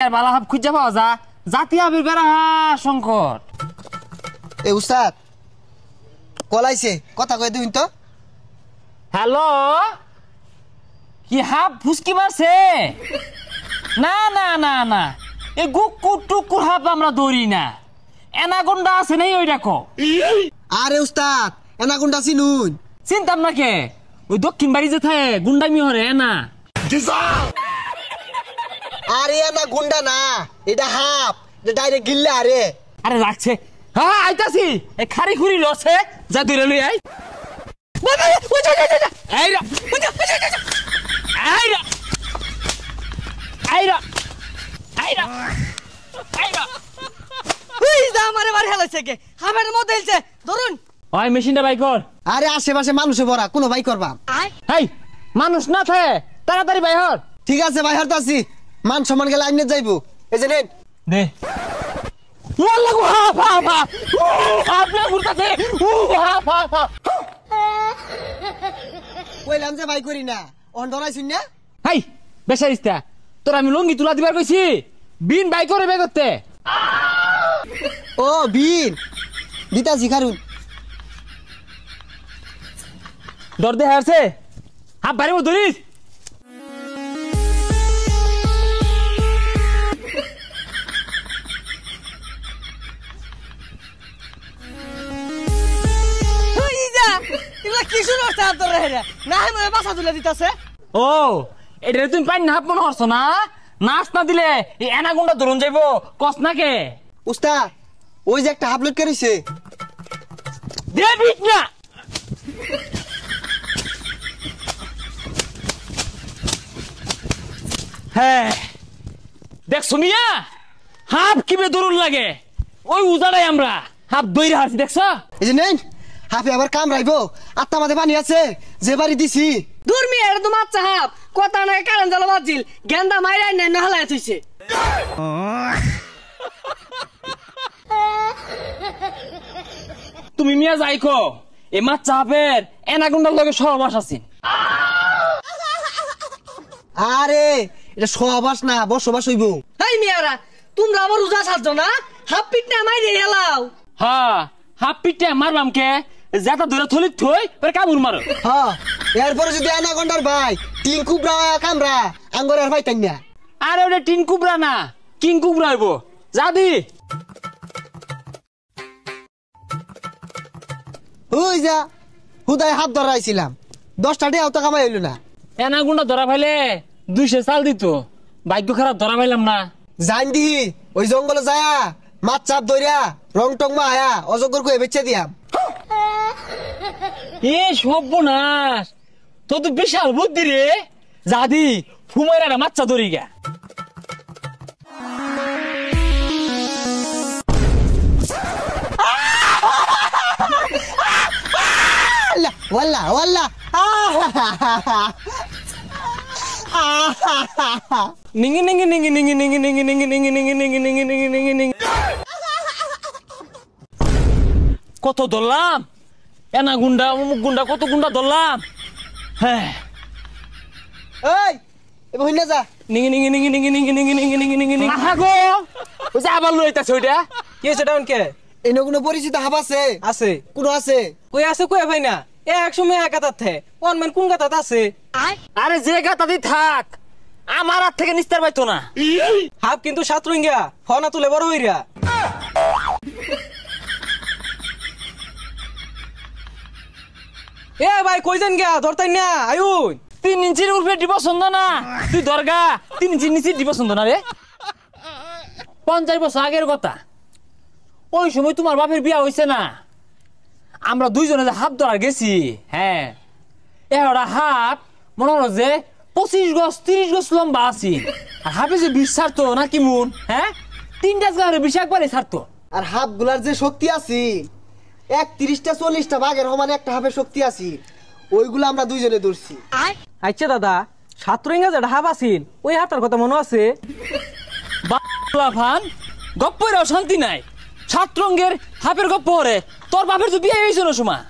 বালা hub খুঁজে পাওয়া যা জাতি আবির বেড়া সংকট। এ উস্তাদ কলাইছে কথা কয়ে দিন তো। হ্যালো, কি হাব ফুসকি মারছে? না না না না, এই গুকুর টুকুর হাব আমরা ধরি না। এনাগন্ডা আছে নাই ওই দেখো। আরে উস্তাদ এনাগুন্ডা চিনুন? চিনতাম না কে, ওই দক্ষিণ বাড়ি যে থাকে গুন্ডামি হরে না। আরে এনা গুন্ডা না, এটা হাফ, এটা ডাইরেক্ট গিল্লা। আরে আরে রাখছে, হ্যাঁ আইতাছি। এই খারি খুরি লছে যা দূরে লই আই। আইরা আইরা আইরা আইরা আইরা ওই দা আমারে বাড়ি হেলাইছে কে হামের মধ্যে হেলছে ধরুন। ওই মেশিনটা বাই কর। আরে আশেপাশে মানুষে ভরা, কোনো ভাই করবা? হেই মানুষ না থাকে তাড়াতাড়ি বাই হর। ঠিক আছে ভাই হরতাছি, মান সম্মান গেলে আইনে যাইবো। এই যে নেন দে। ওয়াল্লাহ গো হা হা হা, আপনি ঘুরতাছে হা হা হা। কইলাম যে ভাই করি না, অন ডরাইছিস না? হেই বেশারিস্তা, তোর আমি লঙ্গি তুলা দিবার কইছি, বিন বাই করে বে করতে। ও বিন দিতাছি খারুন। ডর দে হারছে হাত বাড়ি মো ধরিস। ওই যা এগুলা কি শুনো স্যার তোর রে না মনে বাসা তুলে দিতাছে। ও এটা তুমি পাই না হাত মনে হরছ না? নাচ না দিলে এই এনাগুন্ডা ধরুন যাইবো কস না কে? উস্তাদ ওই যে একটা হাবলট করেছে। দে বিট না। হ্যাঁ দেখছো মিয়া, হাফ কিবে দরুন লাগে ওই উজাড়াই আমরা হাফ দইরা হারছি দেখছ। এই যে নেন হাফে আবার কামড়াইবো, আত্মা মাঝে পানি আছে যে বাড়ি দিছি। দূর মি এর তো মাছ হাফ কথা না কারণ জ্বালা বাজিল গেন্দা মাইরাই নাই না হেলাই থইছে। তুমি মিয়া যাইকো এ মাছ চাপের এনাগুন্ডার লগে সহবাস আছে। আরে এটা সহবাস না বসবাস হইব। এই মিয়ারা তোমরা আবার উজা সাজছো না, হাফ পিট না মাইরে হেলাও। হ্যাঁ হাফ পিটে মারবাম কে, যেটা ধরে থলিত থই পরে কামড় মারো। হ্যাঁ এরপরে যদি অ্যানাকন্ডার ভাই টিন কুবরা কামরা আঙ্গর আর ভাই তাই না। আরে ওটা টিন কুবরা না, কিং কুবরা হইব। যাদি ওই যা হুদায় হাত ধরাইছিলাম, 10টা টাকাও তো কামাই হইল না। এনাগুন্ডা ধরা পাইলে 200 চাল দিত, ভাগ্য খারাপ ধরা পাইলাম না। জান দি ওই জঙ্গলে যায়া মাছ চাপ ধরিয়া রং টং মা আয়া অজগর কয়ে বেচে দিয়াম। এ সর্বনাশ, তো তো বিশাল বুদ্ধি রে। যাদি ফুমাইরা মাচ্চা ধরি গা। ওয়াল্লা ওয়াল্লা নিঙ্গি নিঙ্গি নিঙ্গি নিঙ্গি নিঙ্গি নিঙ্গি নিঙ্গি নিঙ্গি নিঙ্গি নিঙ্গি নিঙ্গি নিঙ্গি নিঙ্গি নিঙ্গি। কত ধরলাম এনা গুন্ডা অমুক গুন্ডা কত গুন্ডা ধরলাম। হ্যাঁ এই এবার হইনা যা। নিঙ্গি নিঙ্গি নিঙ্গি নিঙ্গি নিঙ্গি নিঙ্গি নিঙ্গি নিঙ্গি নিঙ্গি নিঙ্গি। আহা গো ওই যে আবার লইতাছে ওইটা কি হয়েছে ডাউন কে এনে কোনো পরিচিত হাব আছে? আছে কোনো আছে? কই আছে কই ভাই না এক সময় এক গাতাত থে অনমেন কোন গাতাত আছে। আরে যে গাতাদি থাক আমার হাত থেকে নিস্তার পাইতো না। হাফ কিন্তু সাতরঙ্গিয়া ফনা তুলে বড় হইরা। এ ভাই কই যান গিয়া ধরতাই না আয়ুন। 3 ইঞ্চির উপরে দিব পছন্দ না, তুই দরগা 3 ইঞ্চির নিচে দিব পছন্দ না রে। 50 বছর আগের কথা, ওই সময় তোমার বাপের বিয়া হইছে না, আমরা দুইজনে যে হাত ধরা গেছি। হ্যাঁ এরা হাত মনে হলো যে 25 গজ 30 গজ লম্বা আছি, আর হাফে যে বিষ ছাড়তো না কি মন। হ্যাঁ 3টা গাড়ি বিষ একবারে ছাড়তো। আর হাফ গুলার যে শক্তি আছে 31টা 40টা বাঘের সমান একটা হাফের শক্তি আছে, ওইগুলো আমরা দুইজনে ধরছি। আচ্ছা দাদা সাতরঙ্গা যেটা হাফ আছিল ওই হাফটার কথা মনে আছে? ফান গপ্পেরও শান্তি নাই, সাত রঙের হাফের গপ্প হরে তোর বাপের তো বিয়ে হয়েছিল সময়।